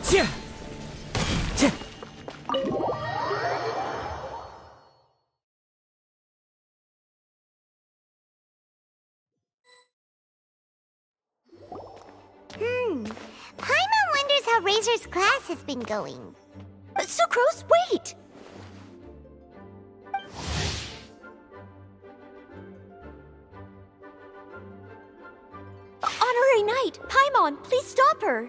Tja! Tja! Paimon wonders how Razor's class has been going. Sucrose, wait! Honorary Knight, Paimon, please stop her!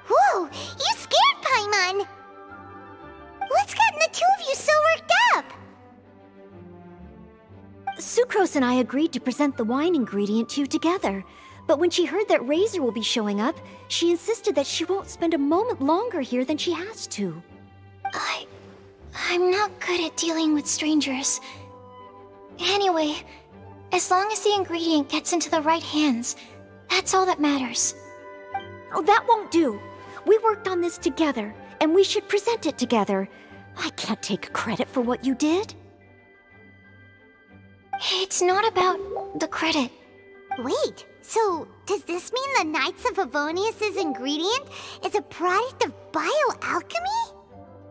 Whoa, you scared Paimon! What's gotten the two of you so worked up? Sucrose and I agreed to present the wine ingredient to you together. But when she heard that Razor will be showing up, she insisted that she won't spend a moment longer here than she has to. I'm not good at dealing with strangers. Anyway, as long as the ingredient gets into the right hands, that's all that matters. Oh, that won't do. We worked on this together, and we should present it together. I can't take credit for what you did. It's not about the credit. Wait, so does this mean the Knights of Favonius' ingredient is a product of bioalchemy?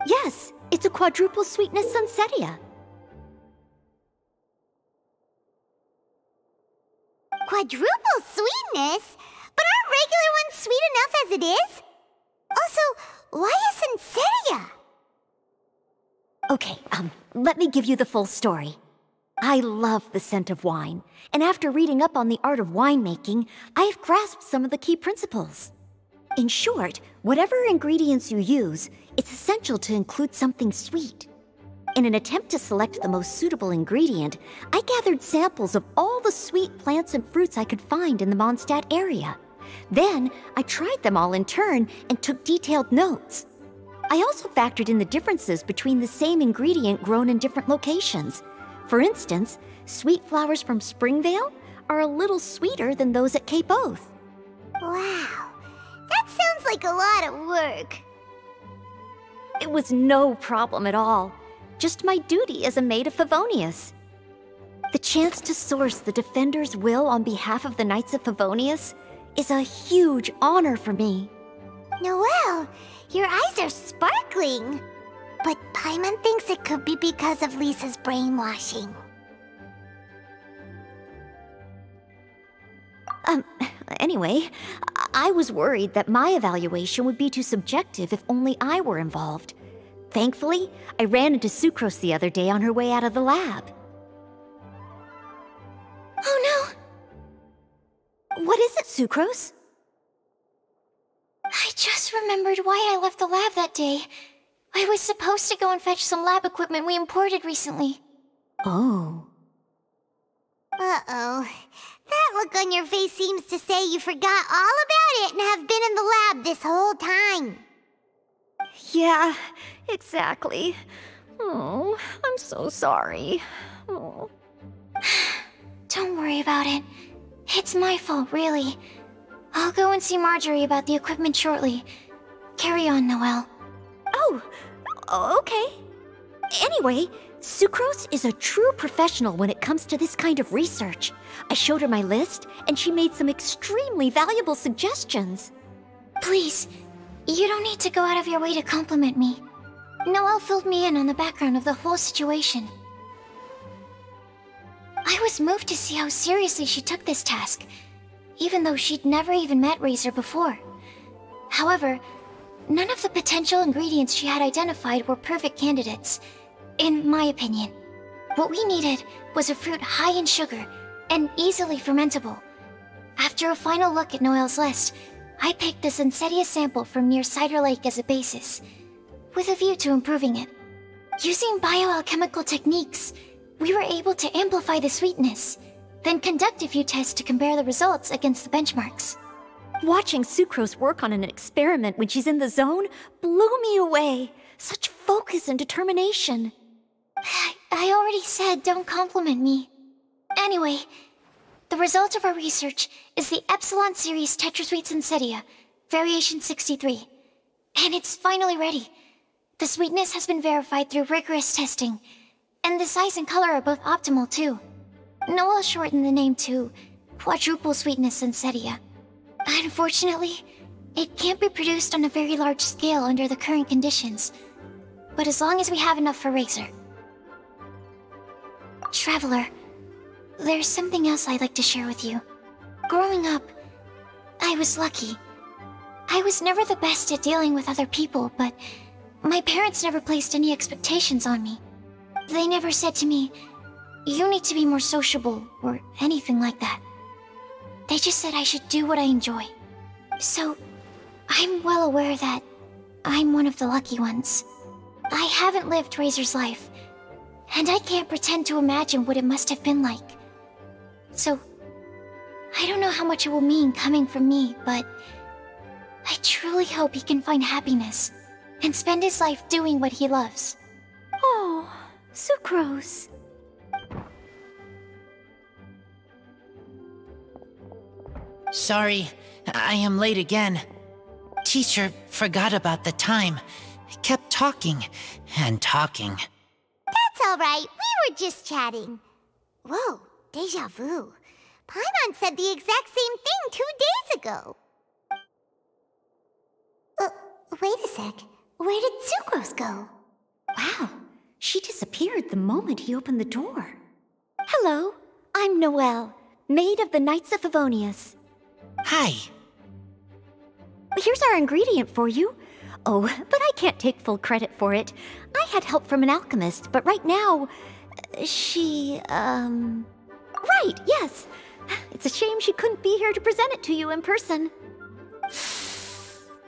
Yes, it's a quadruple sweetness sunsetia. Quadruple sweetness? But aren't regular ones sweet enough as it is? Also, why a sunsetia? Okay, let me give you the full story. I love the scent of wine, and after reading up on the art of winemaking, I have grasped some of the key principles. In short, whatever ingredients you use, it's essential to include something sweet. In an attempt to select the most suitable ingredient, I gathered samples of all the sweet plants and fruits I could find in the Mondstadt area. Then, I tried them all in turn and took detailed notes. I also factored in the differences between the same ingredient grown in different locations. For instance, sweet flowers from Springvale are a little sweeter than those at Cape Oath. Wow, that sounds like a lot of work. It was no problem at all. Just my duty as a maid of Favonius. The chance to source the Defender's will on behalf of the Knights of Favonius is a huge honor for me. Noelle, your eyes are sparkling. But Paimon thinks it could be because of Lisa's brainwashing. Anyway, I was worried that my evaluation would be too subjective if only I were involved. Thankfully, I ran into Sucrose the other day on her way out of the lab. Oh no! What is it, Sucrose? I just remembered why I left the lab that day. I was supposed to go and fetch some lab equipment we imported recently. Oh. Uh-oh. That look on your face seems to say you forgot all about it and have been in the lab this whole time. Yeah, exactly. Oh, I'm so sorry. Oh. Don't worry about it. It's my fault, really. I'll go and see Marjorie about the equipment shortly. Carry on, Noelle. Oh, okay. Anyway, Sucrose is a true professional when it comes to this kind of research. I showed her my list, and she made some extremely valuable suggestions. Please, you don't need to go out of your way to compliment me. Noelle filled me in on the background of the whole situation. I was moved to see how seriously she took this task, even though she'd never even met Razor before. However, none of the potential ingredients she had identified were perfect candidates, in my opinion. What we needed was a fruit high in sugar and easily fermentable. After a final look at Noelle's list, I picked the Sunsetia sample from near Cider Lake as a basis, with a view to improving it. Using bioalchemical techniques, we were able to amplify the sweetness, then conduct a few tests to compare the results against the benchmarks. Watching Sucrose work on an experiment when she's in the zone blew me away. Such focus and determination. I already said don't compliment me. Anyway, the result of our research is the Epsilon Series Tetrasweet Sunsetia, Variation 63. And it's finally ready. The sweetness has been verified through rigorous testing, and the size and color are both optimal too. Noelle shortened the name to Quadruple Sweetness Sunsetia. Unfortunately, it can't be produced on a very large scale under the current conditions. But as long as we have enough for Razor. Traveler, there's something else I'd like to share with you. Growing up, I was lucky. I was never the best at dealing with other people, but my parents never placed any expectations on me. They never said to me, "You need to be more sociable," or anything like that. They just said I should do what I enjoy. So, I'm well aware that I'm one of the lucky ones. I haven't lived Razor's life, and I can't pretend to imagine what it must have been like. So, I don't know how much it will mean coming from me, but I truly hope he can find happiness and spend his life doing what he loves. Oh, Sucrose. Sorry, I am late again. Teacher forgot about the time. Kept talking and talking. That's all right. We were just chatting. Whoa, deja vu. Paimon said the exact same thing 2 days ago. Wait a sec. Where did Sucrose go? Wow, she disappeared the moment he opened the door. Hello, I'm Noelle, maid of the Knights of Favonius. Hi. Here's our ingredient for you. Oh, but I can't take full credit for it. I had help from an alchemist, but right now, she, Right, yes. It's a shame she couldn't be here to present it to you in person.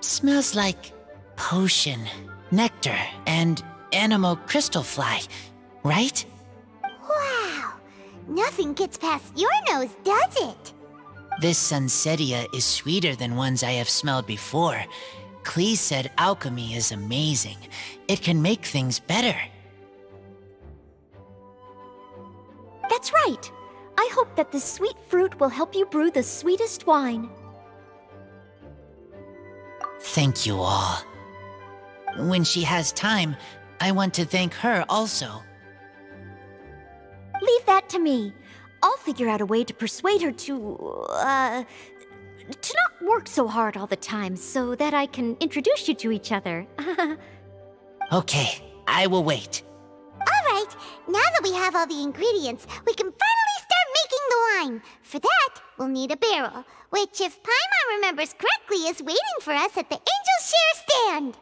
Smells like potion, nectar, and animal crystal fly, right? Wow. Nothing gets past your nose, does it? This Sunsetia is sweeter than ones I have smelled before. Klee said alchemy is amazing. It can make things better. That's right. I hope that this sweet fruit will help you brew the sweetest wine. Thank you all. When she has time, I want to thank her also. Leave that to me. I'll figure out a way to persuade her to not work so hard all the time so that I can introduce you to each other. Okay, I will wait. All right. Now that we have all the ingredients, we can finally start making the wine. For that, we'll need a barrel, which, if Paimon remembers correctly, is waiting for us at the Angel Share stand.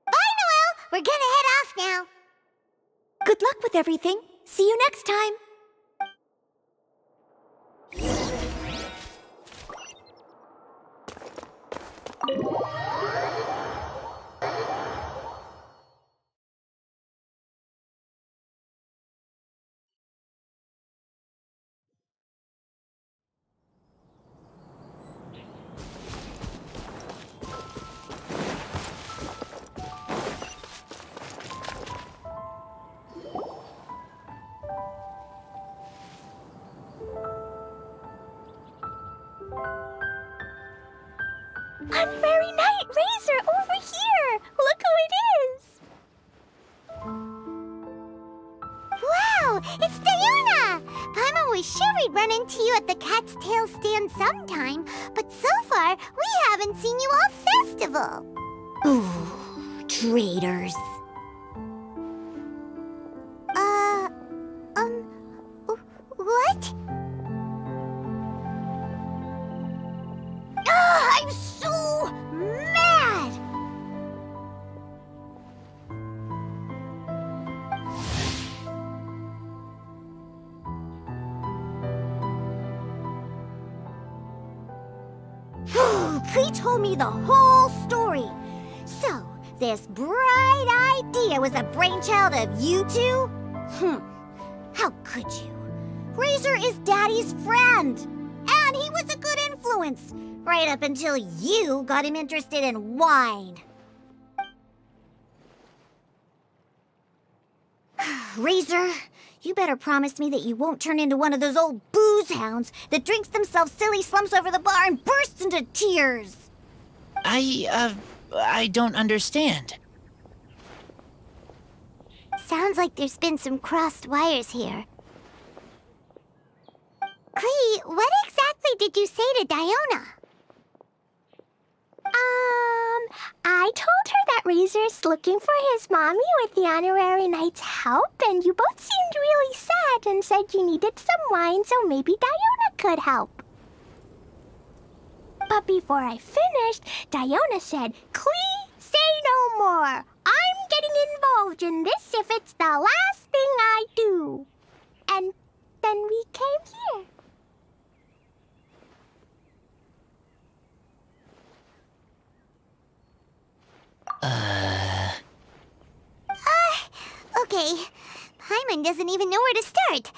Bye, Noelle. We're gonna head off now. Good luck with everything. See you next time. Unmerry Night Razor, over here! Look who it is! Wow, it's Diona! Paimon was sure we'd run into you at the Cat's Tail stand sometime, but so far, we haven't seen you all festival. Ooh, traitors. What? Ugh, I'm so mad! Klee told me the whole story. So, this bright idea was a brainchild of you two? How could you? Razor is Daddy's friend, and he was a good influence, right up until you got him interested in wine. Razor, you better promise me that you won't turn into one of those old booze hounds that drinks themselves silly, slumps over the bar, and bursts into tears. I don't understand. Sounds like there's been some crossed wires here. Klee, what exactly did you say to Diona? I told her that Razor's looking for his mommy with the honorary knight's help, and you both seemed really sad and said you needed some wine, so maybe Diona could help. But before I finished, Diona said, "Clee, say no more. I'm getting involved in this if it's the last thing I do." And then we came here. Okay. Paimon doesn't even know where to start.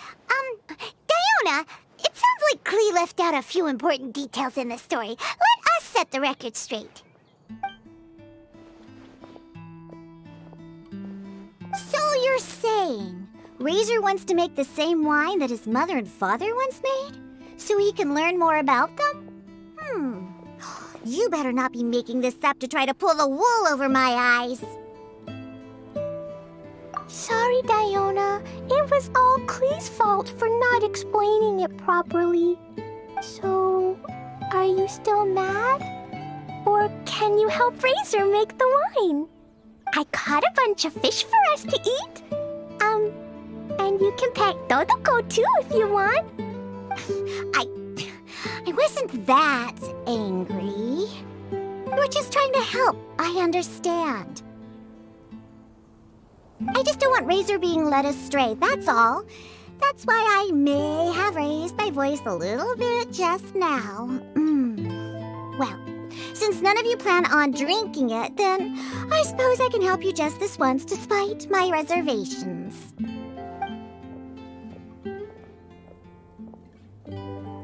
Diona, it sounds like Klee left out a few important details in the story. Let us set the record straight. So you're saying Razor wants to make the same wine that his mother and father once made? So he can learn more about them? You better not be making this up to try to pull the wool over my eyes. Sorry, Diona. It was all Klee's fault for not explaining it properly. So, are you still mad? Or can you help Razor make the wine? I caught a bunch of fish for us to eat. And you can pet Todoko too if you want. I wasn't that angry. We're just trying to help. I understand. I just don't want Razor being led astray, that's all. That's why I may have raised my voice a little bit just now. Well, since none of you plan on drinking it, then I suppose I can help you just this once despite my reservations.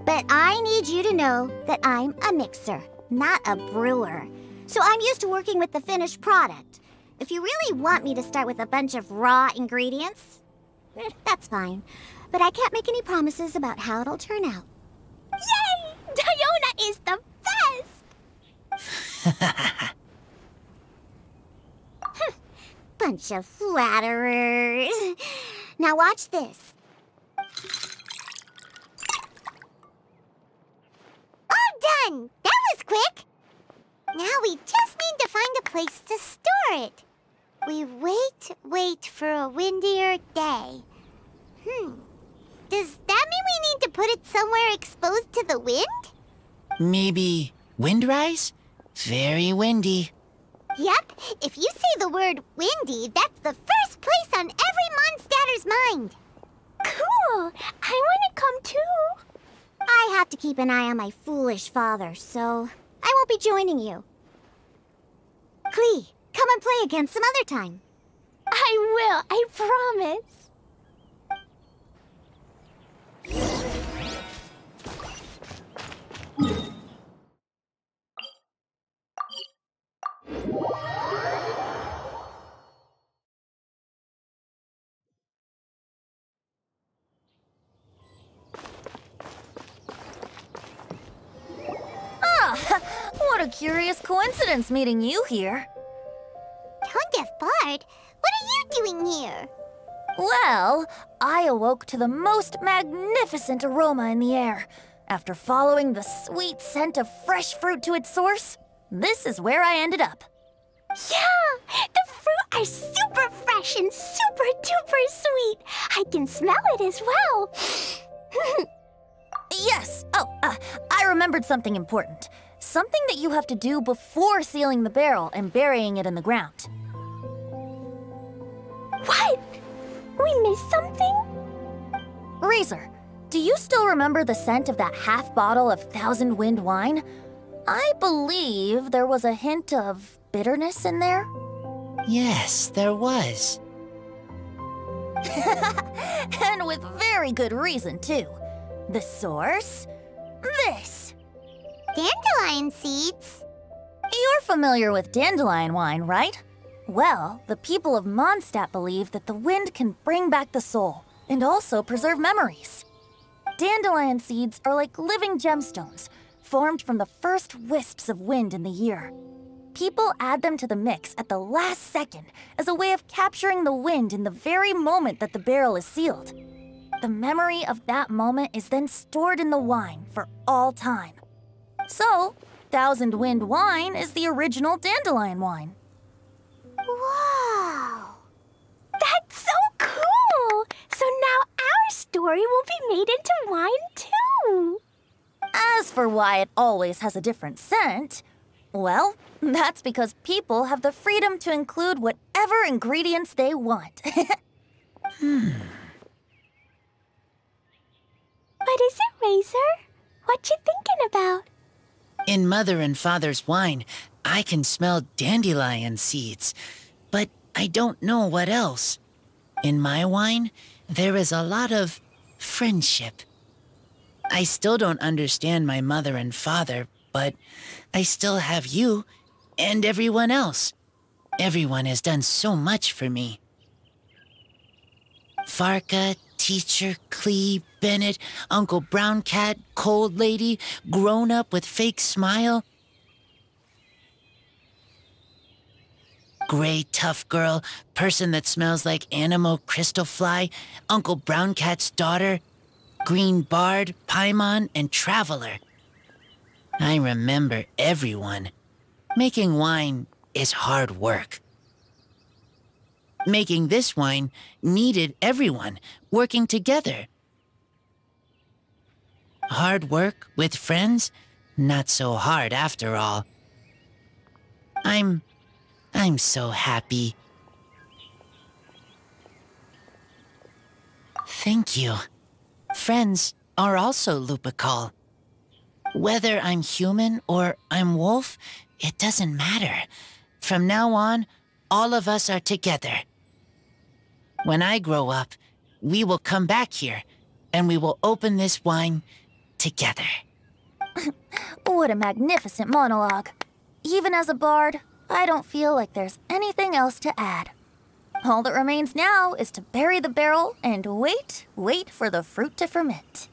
But I need you to know that I'm a mixer, not a brewer. So I'm used to working with the finished product. If you really want me to start with a bunch of raw ingredients, that's fine. But I can't make any promises about how it'll turn out. Yay! Diona is the best! Bunch of flatterers. Now watch this. All done! That was quick! Now we just need to find a place to store it. We wait for a windier day. Does that mean we need to put it somewhere exposed to the wind? Maybe windrise? Very windy. Yep, if you say the word windy, that's the first place on every Mondstatter's mind. Cool! I want to come too. I have to keep an eye on my foolish father, so I won't be joining you. Klee, come and play again some other time. I will, I promise. What a curious coincidence meeting you here. Tone-deaf Bard, what are you doing here? Well, I awoke to the most magnificent aroma in the air. After following the sweet scent of fresh fruit to its source, this is where I ended up. Yeah! The fruit are super fresh and super duper sweet. I can smell it as well. Yes. I remembered something important. Something that you have to do before sealing the barrel and burying it in the ground. What? We missed something? Razor, do you still remember the scent of that half bottle of Thousand Wind wine? I believe there was a hint of bitterness in there. Yes, there was. And with very good reason, too. The source? This. Dandelion seeds? You're familiar with dandelion wine, right? Well, the people of Mondstadt believe that the wind can bring back the soul and also preserve memories. Dandelion seeds are like living gemstones, formed from the first wisps of wind in the year. People add them to the mix at the last second as a way of capturing the wind in the very moment that the barrel is sealed. The memory of that moment is then stored in the wine for all time. So, Thousand Wind wine is the original dandelion wine. Whoa! That's so cool! So now our story will be made into wine too! As for why it always has a different scent, well, that's because people have the freedom to include whatever ingredients they want. What is it, Razor? What you thinking about? In Mother and Father's wine, I can smell dandelion seeds, but I don't know what else. In my wine, there is a lot of friendship. I still don't understand my mother and father, but I still have you and everyone else. Everyone has done so much for me. Farka, Teacher, Clee, Bennett, Uncle Brown Cat, Cold Lady, Grown Up with Fake Smile, Gray Tough Girl, Person that Smells like Animo Crystal Fly, Uncle Brown Cat's Daughter, Green Bard, Paimon, and Traveler. I remember everyone. Making wine is hard work. Making this wine needed everyone working together. Hard work with friends? Not so hard after all. I'm so happy. Thank you. Friends are also Lupical. Whether I'm human or I'm wolf, it doesn't matter. From now on, all of us are together. When I grow up, we will come back here, and we will open this wine together. What a magnificent monologue. Even as a bard, I don't feel like there's anything else to add. All that remains now is to bury the barrel and wait for the fruit to ferment.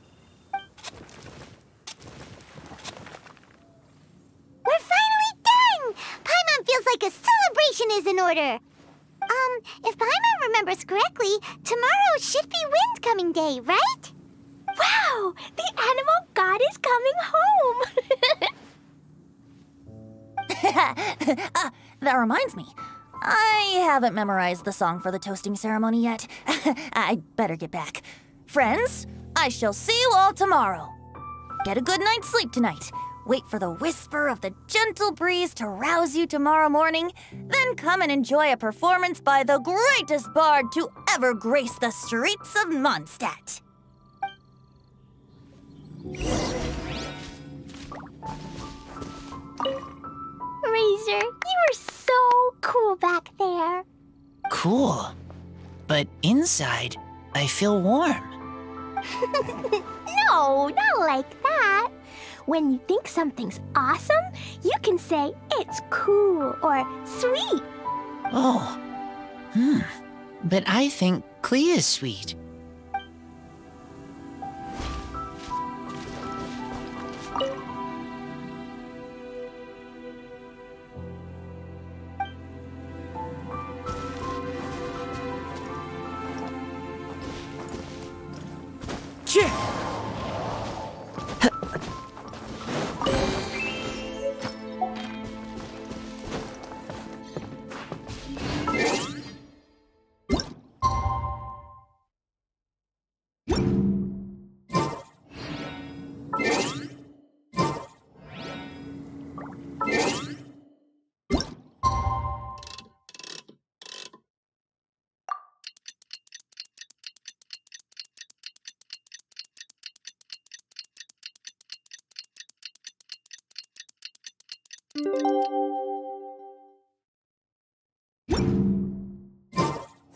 We're finally done! Paimon feels like a celebration is in order. If Paimon remembers correctly, tomorrow should be Wind-coming day, right? Wow! The animal god is coming home! That reminds me. I haven't memorized the song for the toasting ceremony yet. I'd better get back. Friends, I shall see you all tomorrow. Get a good night's sleep tonight. Wait for the whisper of the gentle breeze to rouse you tomorrow morning. Then come and enjoy a performance by the greatest bard to ever grace the streets of Mondstadt. Razor, you are so cool back there. Cool. But inside, I feel warm. No, not like that. When you think something's awesome, you can say it's cool or sweet. Oh. But I think Clee is sweet.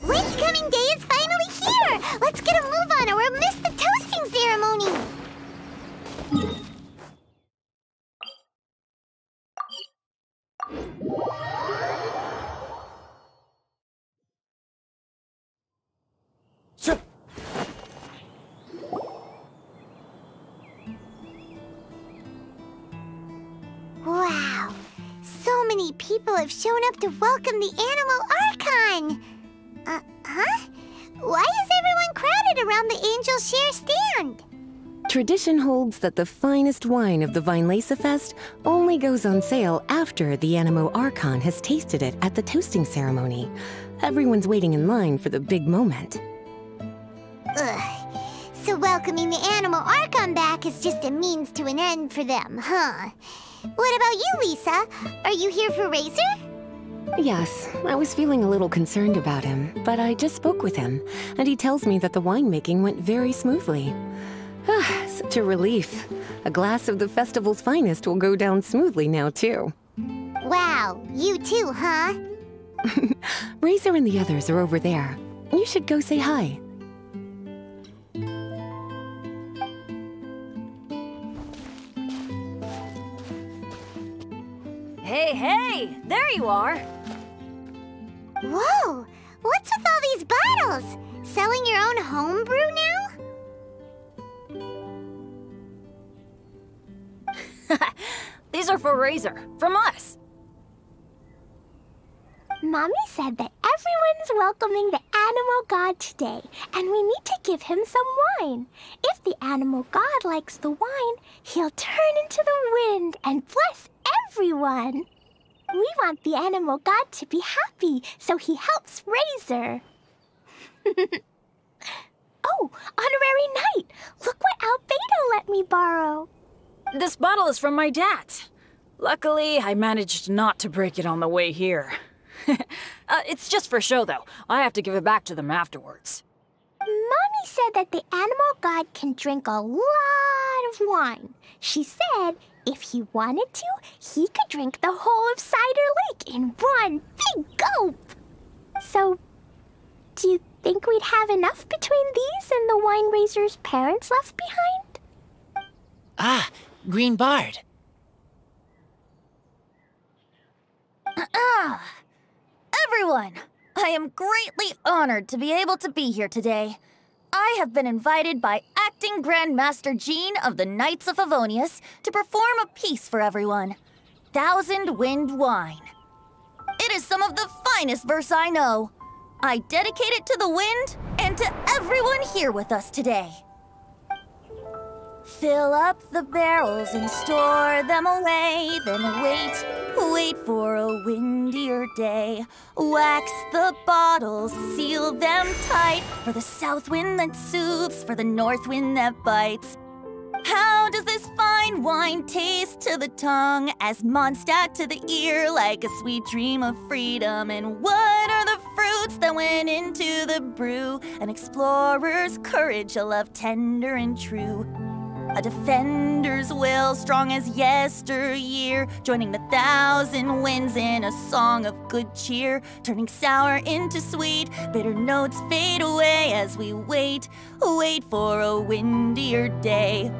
Wind-coming day is finally here! Let's get a move on or we'll miss the toasting ceremony! Wow! So many people have shown up to welcome the Animal Archon! Huh? Why is everyone crowded around the Angel Share stand? Tradition holds that the finest wine of the Vinelasa Fest only goes on sale after the Animo Archon has tasted it at the toasting ceremony. Everyone's waiting in line for the big moment. Ugh. So welcoming the Animo Archon back is just a means to an end for them, huh? What about you, Lisa? Are you here for Razor? Yes, I was feeling a little concerned about him, but I just spoke with him, and he tells me that the winemaking went very smoothly. Such a relief. A glass of the festival's finest will go down smoothly now, too. Wow, you too, huh? Razor and the others are over there. You should go say hi. Hey! There you are! Whoa! What's with all these bottles? Selling your own homebrew now? These are for Razor, from us. Mommy said that everyone's welcoming the Animal God today, and we need to give him some wine. If the Animal God likes the wine, he'll turn into the wind and bless everyone. We want the Animal God to be happy, so he helps Razor. Oh, Honorary Knight! Look what Albedo let me borrow. This bottle is from my dad. Luckily, I managed not to break it on the way here. It's just for show, though. I have to give it back to them afterwards. Mommy said that the Animal God can drink a lot of wine. She said if he wanted to, he could drink the whole of Cider Lake in one big gulp. So, do you think we'd have enough between these and the wine raiser's parents left behind? Ah, Green Bard. Everyone, I am greatly honored to be able to be here today. I have been invited by Acting Grand Master Jean of the Knights of Favonius to perform a piece for everyone. Thousand Wind Wine. It is some of the finest verse I know. I dedicate it to the wind and to everyone here with us today. Fill up the barrels and store them away, then wait for a windier day. Wax the bottles, seal them tight, for the south wind that soothes, for the north wind that bites. How does this fine wine taste to the tongue, as Mondstadt to the ear, like a sweet dream of freedom? And what are the fruits that went into the brew? An explorer's courage, a love tender and true. A defender's will, strong as yesteryear, joining the thousand winds in a song of good cheer, turning sour into sweet, bitter notes fade away as we wait for a windier day.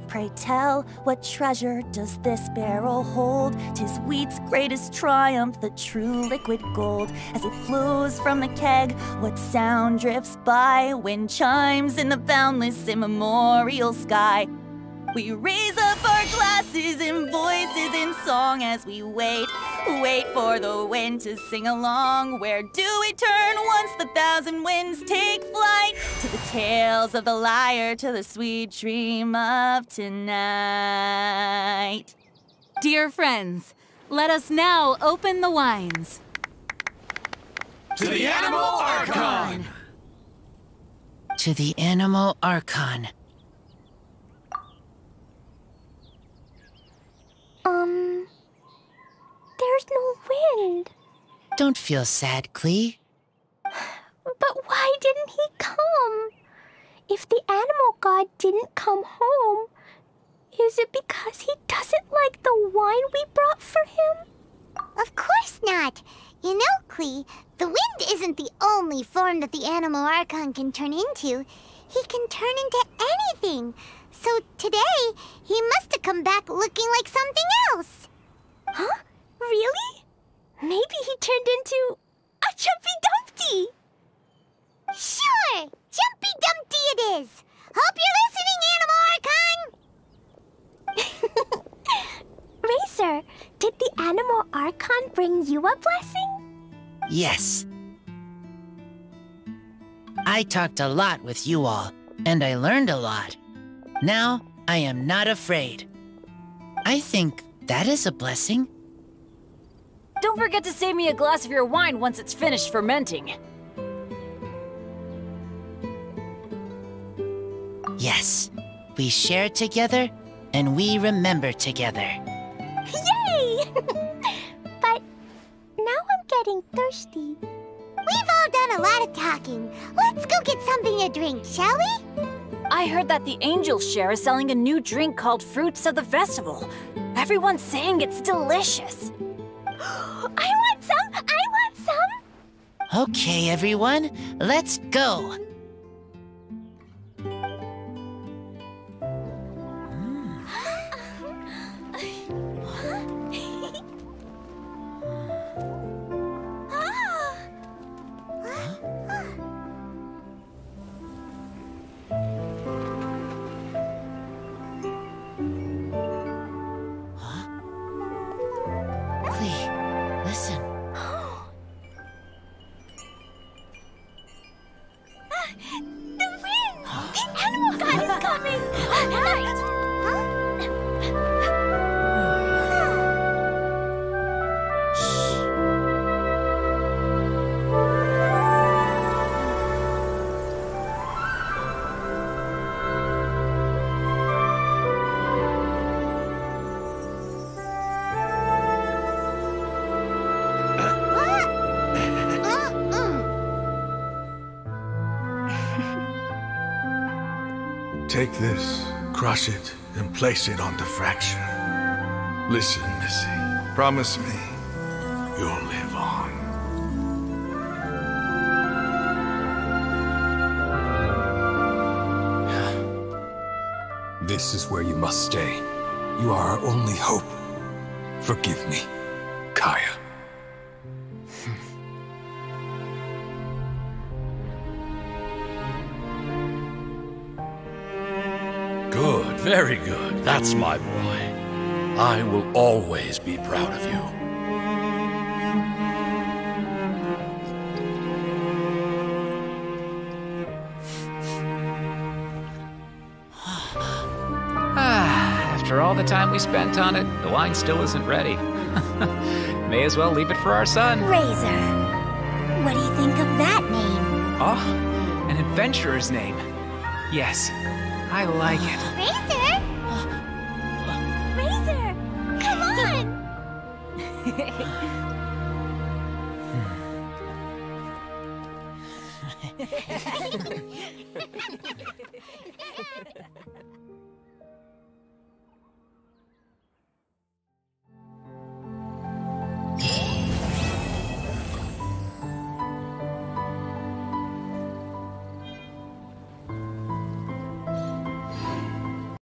Pray tell, what treasure does this barrel hold? 'Tis wheat's greatest triumph, the true liquid gold. As it flows from the keg, what sound drifts by? Wind chimes in the boundless immemorial sky. We raise up our glasses and voices in song as we wait for the wind to sing along. Where do we turn once the thousand winds take flight? To the tales of the lyre, to the sweet dream of tonight. Dear friends, let us now open the wines. To the Animo Archon! To the Animo Archon. There's no wind. Don't feel sad, Clee. But why didn't he come? If the Animal God didn't come home, is it because he doesn't like the wine we brought for him? Of course not. You know, Clee, the wind isn't the only form that the Animo Archon can turn into. He can turn into anything. So today, he must have come back looking like something else. Huh? Really? Maybe he turned into a Jumpy Dumpty! Sure! Jumpy Dumpty it is! Hope you're listening, Animo Archon! Razor, did the Animo Archon bring you a blessing? Yes. I talked a lot with you all, and I learned a lot. Now I am not afraid. I think that is a blessing. Don't forget to save me a glass of your wine once it's finished fermenting. Yes, we share together and we remember together. Yay! But now I'm getting thirsty. We've all done a lot of talking. Let's go get something to drink, shall we? I heard that the Angel Share is selling a new drink called Fruits of the Festival. Everyone's saying it's delicious. I want some! I want some! Okay, everyone, let's go. Listen. The wind! The animal god is coming! Right! Take this, crush it, and place it on the fracture. Listen, Missy. Promise me you'll live on. This is where you must stay. You are our only hope. Forgive me, Kaya. Good, very good. That's my boy. I will always be proud of you. After all the time we spent on it, the wine still isn't ready. May as well leave it for our son. Razor. What do you think of that name? Oh, an adventurer's name. Yes, I like it. Razor? Razor! Come on!